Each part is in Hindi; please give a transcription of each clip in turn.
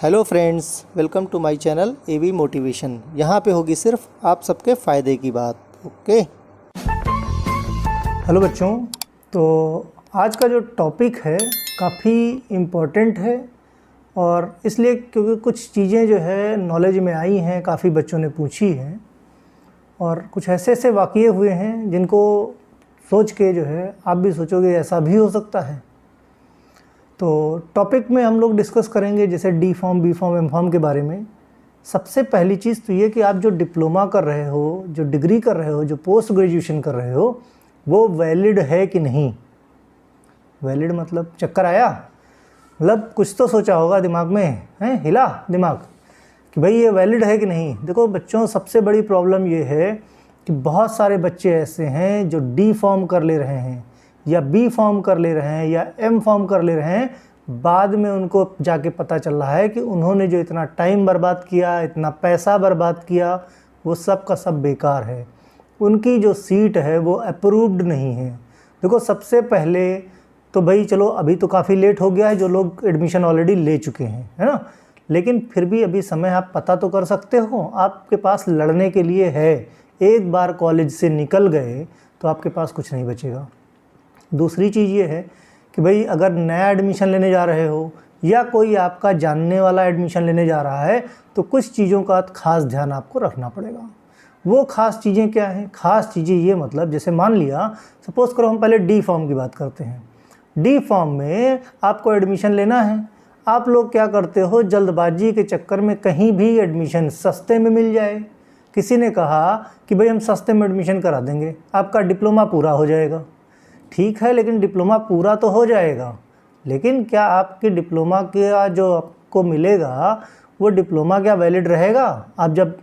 Hello friends, welcome to my channel AV motivation. यहाँ पे होगी सिर्फ आप सबके फ़ायदे की बात। ओके। हेलो बच्चों, तो आज का जो टॉपिक है काफ़ी इम्पोर्टेंट है और इसलिए क्योंकि कुछ चीज़ें जो है नॉलेज में आई हैं, काफ़ी बच्चों ने पूछी हैं और कुछ ऐसे ऐसे वाक़ये हुए हैं जिनको सोच के जो है आप भी सोचोगे ऐसा भी हो सकता है। तो टॉपिक में हम लोग डिस्कस करेंगे जैसे D form, B form, M form के बारे में। सबसे पहली चीज़ तो ये कि आप जो डिप्लोमा कर रहे हो, जो डिग्री कर रहे हो, जो पोस्ट ग्रेजुएशन कर रहे हो, वो वैलिड है कि नहीं। वैलिड मतलब चक्कर आया, मतलब कुछ तो सोचा होगा दिमाग में, है हिला दिमाग कि भाई ये वैलिड है कि नहीं। देखो बच्चों, सबसे बड़ी प्रॉब्लम ये है कि बहुत सारे बच्चे ऐसे हैं जो डी फॉर्म कर ले रहे हैं या बी फॉर्म कर ले रहे हैं या एम फॉर्म कर ले रहे हैं, बाद में उनको जाके पता चल रहा है कि उन्होंने जो इतना टाइम बर्बाद किया, इतना पैसा बर्बाद किया, वो सब का सब बेकार है। उनकी जो सीट है वो अप्रूव्ड नहीं है। देखो सबसे पहले तो भाई चलो अभी तो काफ़ी लेट हो गया है, जो लोग एडमिशन ऑलरेडी ले चुके हैं, है ना, लेकिन फिर भी अभी समय आप पता तो कर सकते हो, आपके पास लड़ने के लिए है। एक बार कॉलेज से निकल गए तो आपके पास कुछ नहीं बचेगा। दूसरी चीज़ ये है कि भाई अगर नया एडमिशन लेने जा रहे हो या कोई आपका जानने वाला एडमिशन लेने जा रहा है तो कुछ चीज़ों का खास ध्यान आपको रखना पड़ेगा। वो खास चीज़ें क्या हैं? खास चीज़ें ये मतलब जैसे मान लिया, सपोज़ करो हम पहले डी फॉर्म की बात करते हैं। डी फॉर्म में आपको एडमिशन लेना है। आप लोग क्या करते हो, जल्दबाजी के चक्कर में कहीं भी एडमिशन सस्ते में मिल जाए। किसी ने कहा कि भाई हम सस्ते में एडमिशन करा देंगे, आपका डिप्लोमा पूरा हो जाएगा। ठीक है, लेकिन डिप्लोमा पूरा तो हो जाएगा, लेकिन क्या आपके डिप्लोमा का जो आपको मिलेगा वो डिप्लोमा क्या वैलिड रहेगा? आप जब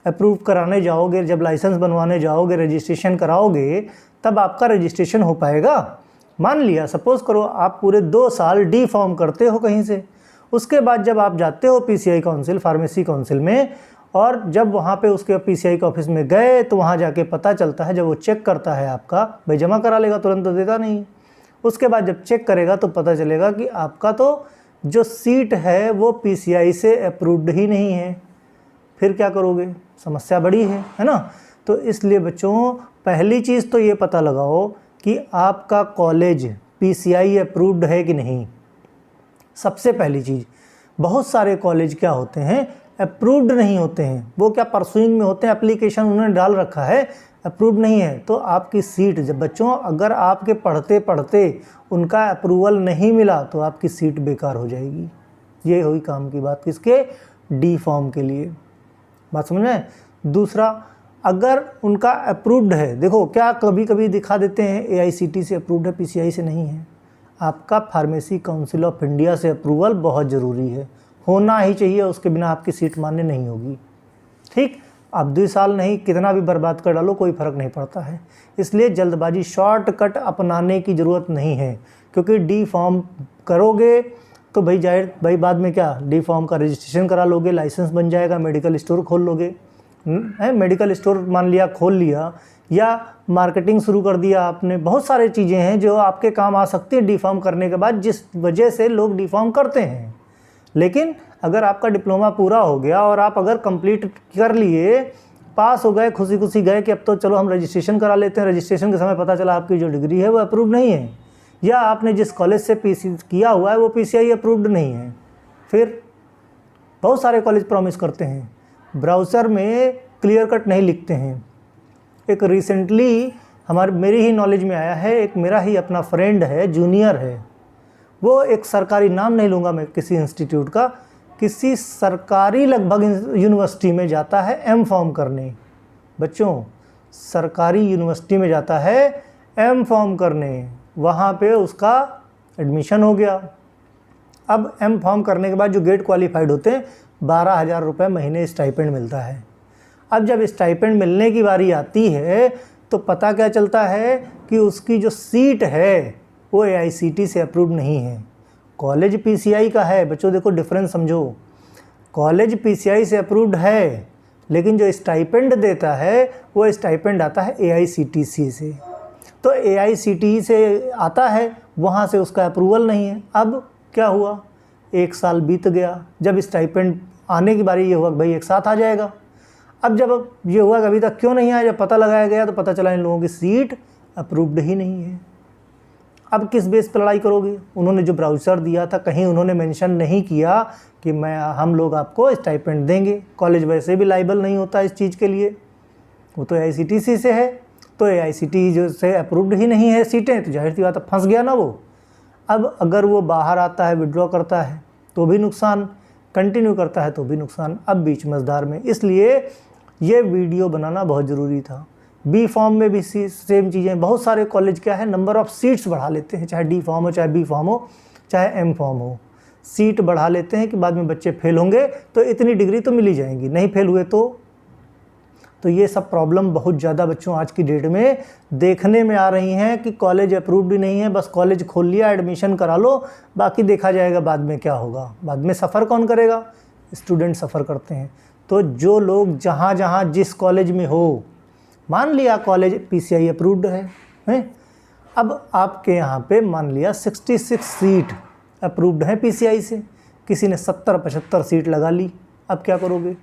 अप्रूव कराने जाओगे, जब लाइसेंस बनवाने जाओगे, रजिस्ट्रेशन कराओगे, तब आपका रजिस्ट्रेशन हो पाएगा? मान लिया सपोज़ करो आप पूरे 2 साल डी फॉर्म करते हो कहीं से, उसके बाद जब आप जाते हो पीसीआई काउंसिल, फार्मेसी काउंसिल में, और जब वहाँ पे उसके पीसीआई के ऑफिस में गए तो वहाँ जाके पता चलता है, जब वो चेक करता है आपका, भाई जमा करा लेगा, तुरंत तो देता नहीं। उसके बाद जब चेक करेगा तो पता चलेगा कि आपका तो जो सीट है वो पीसीआई से अप्रूव्ड ही नहीं है। फिर क्या करोगे? समस्या बड़ी है ना। तो इसलिए बच्चों, पहली चीज़ तो ये पता लगाओ कि आपका कॉलेज पीसीआई अप्रूव्ड है कि नहीं। सबसे पहली चीज़, बहुत सारे कॉलेज क्या होते हैं, अप्रूव्ड नहीं होते हैं। वो क्या परसुइंग में होते हैं, एप्लीकेशन उन्होंने डाल रखा है, अप्रूव्ड नहीं है, तो आपकी सीट, जब बच्चों अगर आपके पढ़ते पढ़ते उनका अप्रूवल नहीं मिला तो आपकी सीट बेकार हो जाएगी। ये हुई काम की बात किसके? डी फॉर्म के लिए। बात समझ में? दूसरा, अगर उनका अप्रूव्ड है, देखो क्या कभी कभी दिखा देते हैं एआईसीटी से अप्रूव्ड है, पीसीआई से नहीं है। आपका फार्मेसी काउंसिल ऑफ इंडिया से अप्रूवल बहुत ज़रूरी है, होना ही चाहिए, उसके बिना आपकी सीट मान्य नहीं होगी। ठीक, अब 2 साल नहीं, कितना भी बर्बाद कर डालो कोई फ़र्क नहीं पड़ता है। इसलिए जल्दबाजी, शॉर्टकट अपनाने की ज़रूरत नहीं है, क्योंकि डी फॉर्म करोगे तो भाई जाहिर भाई बाद में क्या, डी फॉर्म का रजिस्ट्रेशन करा लोगे, लाइसेंस बन जाएगा, मेडिकल स्टोर खोल लोगे, है, मेडिकल स्टोर मान लिया खोल लिया, या मार्केटिंग शुरू कर दिया आपने। बहुत सारी चीज़ें हैं जो आपके काम आ सकती हैं डी फॉर्म करने के बाद, जिस वजह से लोग डी फॉर्म करते हैं। लेकिन अगर आपका डिप्लोमा पूरा हो गया और आप अगर कंप्लीट कर लिए, पास हो गए, खुशी खुशी गए कि अब तो चलो हम रजिस्ट्रेशन करा लेते हैं, रजिस्ट्रेशन के समय पता चला आपकी जो डिग्री है वो अप्रूव नहीं है, या आपने जिस कॉलेज से पीसी किया हुआ है वो पीसीआई अप्रूव्ड नहीं है। फिर बहुत सारे कॉलेज प्रॉमिस करते हैं, ब्राउज़र में क्लियर कट नहीं लिखते हैं। एक रिसेंटली मेरी ही नॉलेज में आया है, एक मेरा ही अपना फ्रेंड है, जूनियर है, वो एक सरकारी, नाम नहीं लूँगा मैं किसी इंस्टीट्यूट का, किसी सरकारी लगभग यूनिवर्सिटी में जाता है एम फॉर्म करने। बच्चों, सरकारी यूनिवर्सिटी में जाता है एम फॉर्म करने, वहाँ पे उसका एडमिशन हो गया। अब एम फॉर्म करने के बाद जो गेट क्वालिफाइड होते हैं, 12,000 रुपये महीने स्टाइपेंड मिलता है। अब जब स्टाइपेंड मिलने की बारी आती है तो पता क्या चलता है कि उसकी जो सीट है वो एआईसीटी से अप्रूव नहीं है, कॉलेज पीसीआई का है। बच्चों देखो डिफरेंस समझो, कॉलेज पीसीआई से अप्रूव्ड है, लेकिन जो स्टाइपेंड देता है वो स्टाइपेंड आता है एआईसीटीसी से। तो एआईसीटीई से आता है, वहाँ से उसका अप्रूवल नहीं है। अब क्या हुआ, 1 साल बीत गया, जब स्टाइपेंड आने की बारी ये हुआ कि भाई एक साथ आ जाएगा। अब जब ये हुआ कि अभी तक क्यों नहीं आया, जब पता लगाया गया तो पता चला इन लोगों की सीट अप्रूव्ड ही नहीं है। अब किस बेस पर लड़ाई करोगे? उन्होंने जो ब्राउचर दिया था कहीं उन्होंने मेंशन नहीं किया कि हम लोग आपको स्टाइपेंड देंगे। कॉलेज वैसे भी लाइबल नहीं होता इस चीज़ के लिए, वो तो AICTE से है, तो AICTE जो से अप्रूव्ड ही नहीं है सीटें, तो जाहिर सी बात है फंस गया ना वो। अब अगर वो बाहर आता है, विड्रॉ करता है तो भी नुकसान, कंटिन्यू करता है तो भी नुकसान, अब बीच मझधार में। इसलिए ये वीडियो बनाना बहुत ज़रूरी था। बी फॉर्म में भी सेम चीज़ें, बहुत सारे कॉलेज क्या है नंबर ऑफ़ सीट्स बढ़ा लेते हैं, चाहे D फॉर्म हो, चाहे B फॉर्म हो, चाहे M फॉर्म हो, सीट बढ़ा लेते हैं कि बाद में बच्चे फेल होंगे तो इतनी डिग्री तो मिल ही जाएंगी, नहीं फेल हुए तो ये सब प्रॉब्लम बहुत ज़्यादा बच्चों आज की डेट में देखने में आ रही हैं कि कॉलेज अप्रूव्ड ही नहीं है, बस कॉलेज खोल लिया, एडमिशन करा लो, बाकी देखा जाएगा बाद में क्या होगा। बाद में सफ़र कौन करेगा? स्टूडेंट सफ़र करते हैं। तो जो लोग जहाँ जहाँ जिस कॉलेज में हो, मान लिया कॉलेज PCI अप्रूव्ड है, अब आपके यहाँ पे मान लिया 66 सीट अप्रूव्ड है PCI से, किसी ने 70-75 सीट लगा ली, अब क्या करोगे?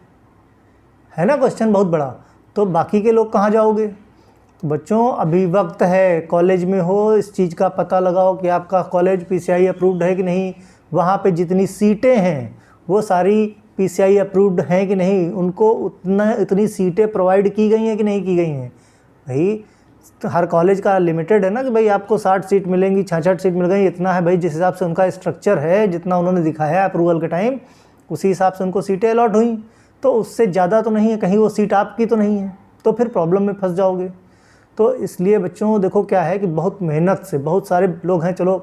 है ना क्वेश्चन बहुत बड़ा। तो बाकी के लोग कहाँ जाओगे? तो बच्चों अभी वक्त है, कॉलेज में हो इस चीज़ का पता लगाओ कि आपका कॉलेज PCI अप्रूव्ड है कि नहीं, वहाँ पे जितनी सीटें हैं वो सारी PCI अप्रूव्ड हैं कि नहीं, उनको इतनी सीटें प्रोवाइड की गई हैं कि नहीं की गई हैं। भाई तो हर कॉलेज का लिमिटेड है ना कि भाई आपको 60 सीट मिलेंगी, 66 सीट मिल गई, इतना है भाई, जिस हिसाब से उनका स्ट्रक्चर है, जितना उन्होंने दिखाया है अप्रूवल के टाइम, उसी हिसाब से उनको सीटें अलॉट हुई, तो उससे ज़्यादा तो नहीं है, कहीं वो सीट आपकी तो नहीं है, तो फिर प्रॉब्लम में फंस जाओगे। तो इसलिए बच्चों देखो क्या है कि बहुत मेहनत से, बहुत सारे लोग हैं, चलो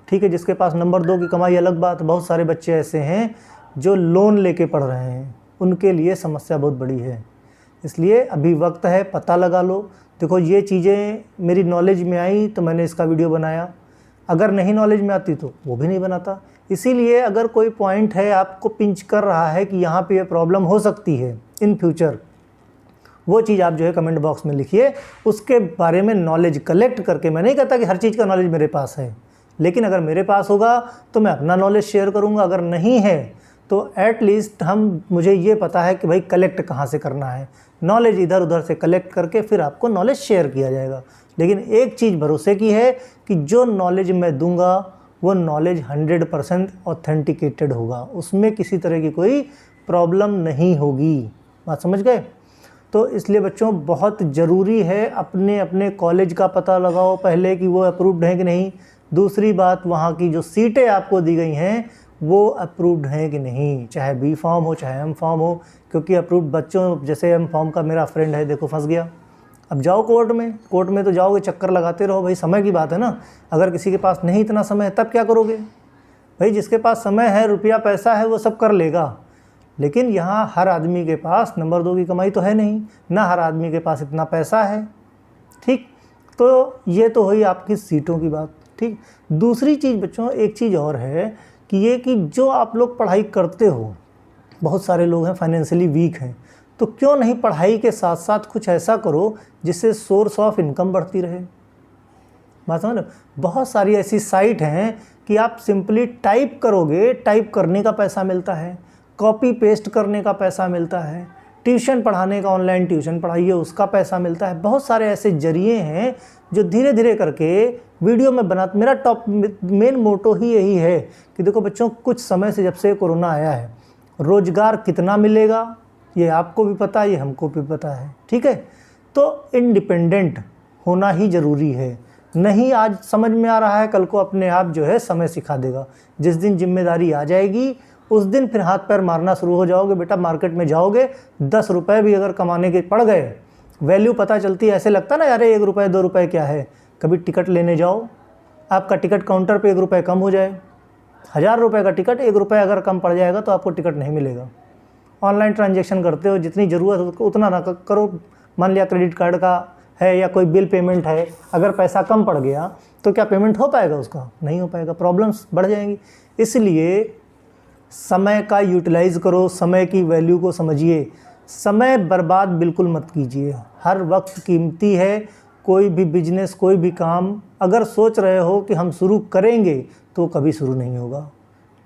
ठीक है जिसके पास नंबर 2 की कमाई अलग बात, बहुत सारे बच्चे ऐसे हैं जो लोन लेके पढ़ रहे हैं, उनके लिए समस्या बहुत बड़ी है। इसलिए अभी वक्त है, पता लगा लो। देखो ये चीज़ें मेरी नॉलेज में आई तो मैंने इसका वीडियो बनाया, अगर नहीं नॉलेज में आती तो वो भी नहीं बनाता। इसीलिए अगर कोई पॉइंट है आपको पिंच कर रहा है कि यहाँ पे ये प्रॉब्लम हो सकती है इन फ्यूचर, वो चीज़ आप जो है कमेंट बॉक्स में लिखिए, उसके बारे में नॉलेज कलेक्ट करके। मैं नहीं कहता कि हर चीज़ का नॉलेज मेरे पास है, लेकिन अगर मेरे पास होगा तो मैं अपना नॉलेज शेयर करूँगा, अगर नहीं है तो एटलीस्ट मुझे ये पता है कि भाई कलेक्ट कहाँ से करना है, नॉलेज इधर उधर से कलेक्ट करके फिर आपको नॉलेज शेयर किया जाएगा। लेकिन एक चीज़ भरोसे की है कि जो नॉलेज मैं दूंगा वो नॉलेज 100% ऑथेंटिकेटेड होगा, उसमें किसी तरह की कोई प्रॉब्लम नहीं होगी। बात समझ गए? तो इसलिए बच्चों बहुत ज़रूरी है अपने अपने कॉलेज का पता लगाओ पहले कि वो अप्रूव्ड है कि नहीं। दूसरी बात, वहाँ की जो सीटें आपको दी गई हैं वो अप्रूव्ड हैं कि नहीं, चाहे बी फॉर्म हो चाहे एम फॉर्म हो, क्योंकि अप्रूव्ड बच्चों जैसे एम फॉर्म का मेरा फ्रेंड है, देखो फंस गया। अब जाओ कोर्ट में तो जाओगे, चक्कर लगाते रहो, भाई समय की बात है ना। अगर किसी के पास नहीं इतना समय है तब क्या करोगे? भाई जिसके पास समय है, रुपया पैसा है, वो सब कर लेगा। लेकिन यहाँ हर आदमी के पास नंबर 2 की कमाई तो है नहीं, ना हर आदमी के पास इतना पैसा है। ठीक, तो ये तो हुई आपकी सीटों की बात। ठीक, दूसरी चीज़ बच्चों, एक चीज़ और है कि ये कि जो आप लोग पढ़ाई करते हो, बहुत सारे लोग हैं फाइनेंशियली वीक हैं, तो क्यों नहीं पढ़ाई के साथ साथ कुछ ऐसा करो जिससे सोर्स ऑफ इनकम बढ़ती रहे। बात समझ लो, बहुत सारी ऐसी साइट हैं कि आप सिंपली टाइप करोगे, टाइप करने का पैसा मिलता है, कॉपी पेस्ट करने का पैसा मिलता है, ट्यूशन पढ़ाने का, ऑनलाइन ट्यूशन पढ़ाइए उसका पैसा मिलता है। बहुत सारे ऐसे जरिए हैं जो धीरे धीरे करके वीडियो में बना। मेरा मेन मोटो ही यही है कि देखो बच्चों, कुछ समय से जब से कोरोना आया है, रोज़गार कितना मिलेगा ये आपको भी पता है, ये हमको भी पता है। ठीक है, तो इंडिपेंडेंट होना ही ज़रूरी है। नहीं आज समझ में आ रहा है, कल को अपने आप जो है समय सिखा देगा। जिस दिन जिम्मेदारी आ जाएगी उस दिन फिर हाथ पैर मारना शुरू हो जाओगे। बेटा मार्केट में जाओगे, 10 रुपये भी अगर कमाने के पड़ गए, वैल्यू पता चलती है, ऐसे लगता ना यार 1 रुपये 2 रुपये क्या है। कभी टिकट लेने जाओ, आपका टिकट काउंटर पे 1 रुपये कम हो जाए, 1000 रुपये का टिकट 1 रुपये अगर कम पड़ जाएगा तो आपको टिकट नहीं मिलेगा। ऑनलाइन ट्रांजैक्शन करते हो, जितनी ज़रूरत हो उतना ना करो। मान लिया क्रेडिट कार्ड का है या कोई बिल पेमेंट है, अगर पैसा कम पड़ गया तो क्या पेमेंट हो पाएगा? उसका नहीं हो पाएगा, प्रॉब्लम्स बढ़ जाएंगी। इसलिए समय का यूटिलाइज़ करो, समय की वैल्यू को समझिए, समय बर्बाद बिल्कुल मत कीजिए। हर वक्त कीमती है। कोई भी बिजनेस, कोई भी काम अगर सोच रहे हो कि हम शुरू करेंगे तो कभी शुरू नहीं होगा।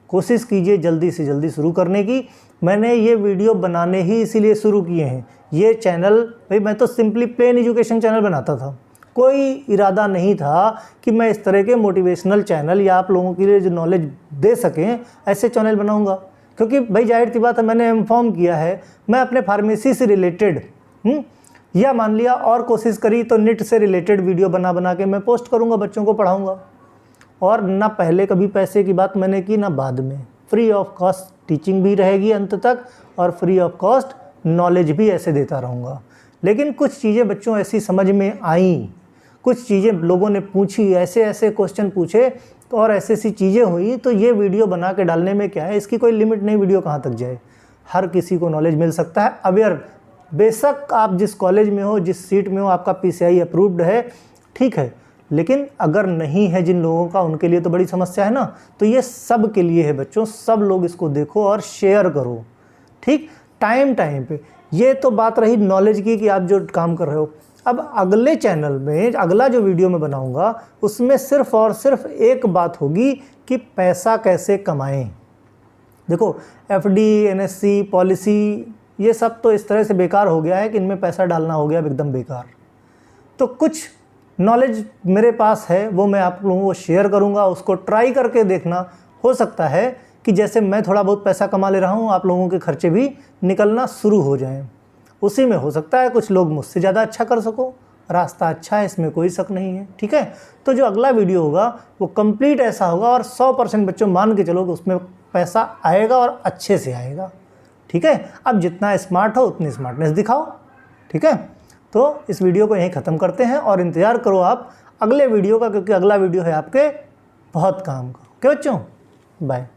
कोशिश कीजिए जल्दी से जल्दी शुरू करने की। मैंने ये वीडियो बनाने ही इसीलिए शुरू किए हैं। ये चैनल भाई मैं तो सिंपली प्लेन एजुकेशन चैनल बनाता था, कोई इरादा नहीं था कि मैं इस तरह के मोटिवेशनल चैनल या आप लोगों के लिए जो नॉलेज दे सकें ऐसे चैनल बनाऊंगा। क्योंकि भाई जाहिर सी बात है, मैंने इन्फॉर्म किया है मैं अपने फार्मेसी से रिलेटेड या मान लिया और कोशिश करी तो नेट से रिलेटेड वीडियो बना बना के मैं पोस्ट करूंगा, बच्चों को पढ़ाऊंगा। और ना पहले कभी पैसे की बात मैंने की ना बाद में। फ्री ऑफ कॉस्ट टीचिंग भी रहेगी अंत तक और फ्री ऑफ कॉस्ट नॉलेज भी ऐसे देता रहूँगा। लेकिन कुछ चीज़ें बच्चों ऐसी समझ में आई, कुछ चीज़ें लोगों ने पूछी, ऐसे ऐसे क्वेश्चन पूछे और ऐसी ऐसी चीज़ें हुई, तो ये वीडियो बना के डालने में क्या है, इसकी कोई लिमिट नहीं वीडियो कहाँ तक जाए। हर किसी को नॉलेज मिल सकता है। अवेयर बेशक आप जिस कॉलेज में हो, जिस सीट में हो, आपका PCI अप्रूव्ड है, ठीक है, लेकिन अगर नहीं है जिन लोगों का, उनके लिए तो बड़ी समस्या है ना। तो ये सब के लिए है बच्चों, सब लोग इसको देखो और शेयर करो, ठीक, टाइम टाइम पे। ये तो बात रही नॉलेज की कि आप जो काम कर रहे हो। अब अगले चैनल में अगला जो वीडियो मैं बनाऊंगा उसमें सिर्फ और सिर्फ एक बात होगी कि पैसा कैसे कमाएं। देखो FD NSC पॉलिसी ये सब तो इस तरह से बेकार हो गया है कि इनमें पैसा डालना हो गया एकदम बेकार। तो कुछ नॉलेज मेरे पास है वो मैं आप लोगों को शेयर करूंगा, उसको ट्राई करके देखना। हो सकता है कि जैसे मैं थोड़ा बहुत पैसा कमा ले रहा हूं, आप लोगों के खर्चे भी निकलना शुरू हो जाएं। उसी में हो सकता है कुछ लोग मुझसे ज़्यादा अच्छा कर सको, रास्ता अच्छा है, इसमें कोई शक नहीं है, ठीक है। तो जो अगला वीडियो होगा वो कंप्लीट ऐसा होगा और 100% बच्चों मान के चलो कि उसमें पैसा आएगा और अच्छे से आएगा, ठीक है। अब जितना स्मार्ट हो उतनी स्मार्टनेस दिखाओ, ठीक है। तो इस वीडियो को यहीं ख़त्म करते हैं और इंतज़ार करो आप अगले वीडियो का, क्योंकि अगला वीडियो है आपके बहुत काम का। ओके बच्चों, बाय।